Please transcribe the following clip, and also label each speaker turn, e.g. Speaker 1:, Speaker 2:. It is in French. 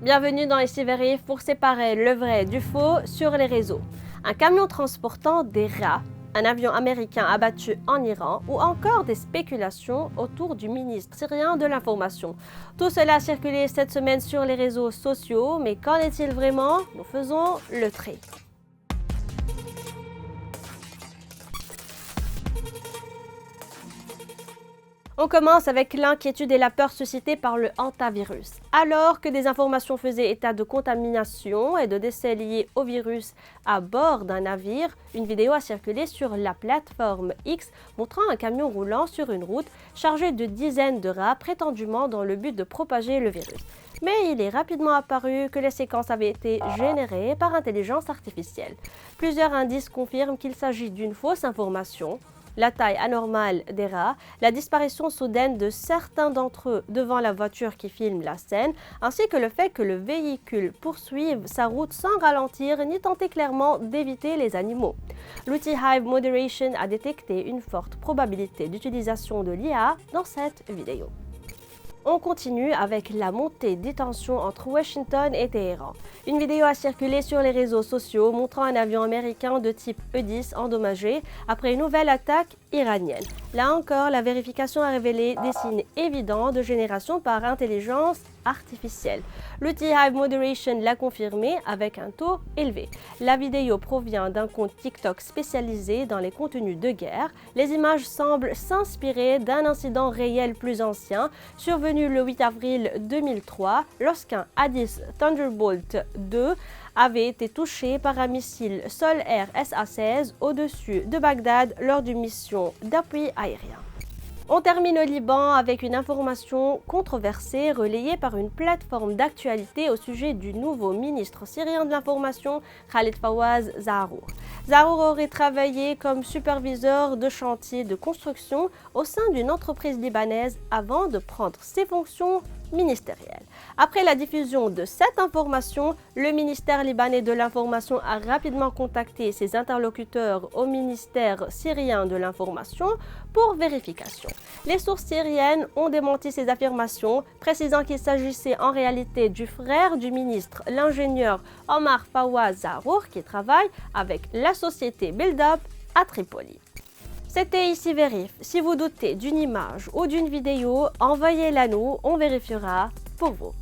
Speaker 1: Bienvenue dans Ici Vérif pour séparer le vrai du faux sur les réseaux. Un camion transportant des rats, un avion américain abattu en Iran ou encore des spéculations autour du ministre syrien de l'information. Tout cela a circulé cette semaine sur les réseaux sociaux, mais qu'en est-il vraiment? Nous faisons le trait. On commence avec l'inquiétude et la peur suscitée par le hantavirus. Alors que des informations faisaient état de contamination et de décès liés au virus à bord d'un navire, une vidéo a circulé sur la plateforme X montrant un camion roulant sur une route chargé de dizaines de rats prétendument dans le but de propager le virus. Mais il est rapidement apparu que les séquences avaient été générées par intelligence artificielle. Plusieurs indices confirment qu'il s'agit d'une fausse information. La taille anormale des rats, la disparition soudaine de certains d'entre eux devant la voiture qui filme la scène, ainsi que le fait que le véhicule poursuive sa route sans ralentir ni tenter clairement d'éviter les animaux. L'outil Hive Moderation a détecté une forte probabilité d'utilisation de l'IA dans cette vidéo. On continue avec la montée des tensions entre Washington et Téhéran. Une vidéo a circulé sur les réseaux sociaux montrant un avion américain de type E-10 endommagé après une nouvelle attaque iranienne. Là encore, la vérification a révélé des signes évidents de génération par intelligence artificielle. L'outil Hive Moderation l'a confirmé avec un taux élevé. La vidéo provient d'un compte TikTok spécialisé dans les contenus de guerre. Les images semblent s'inspirer d'un incident réel plus ancien, survenu le 8 avril 2003, lorsqu'un A-10 Thunderbolt 2 avait été touché par un missile sol-air SA-16 au-dessus de Bagdad lors d'une mission d'appui aérien. On termine au Liban avec une information controversée relayée par une plateforme d'actualité au sujet du nouveau ministre syrien de l'information, Khalid Fawaz Zarour. Zarour aurait travaillé comme superviseur de chantier de construction au sein d'une entreprise libanaise avant de prendre ses fonctions ministérielles. Après la diffusion de cette information, le ministère libanais de l'information a rapidement contacté ses interlocuteurs au ministère syrien de l'information pour vérification. Les sources syriennes ont démenti ces affirmations, précisant qu'il s'agissait en réalité du frère du ministre, l'ingénieur Omar Fawaz Zarour, qui travaille avec la société Build-Up à Tripoli. C'était Ici Vérif. Si vous doutez d'une image ou d'une vidéo, envoyez-la nous, on vérifiera pour vous.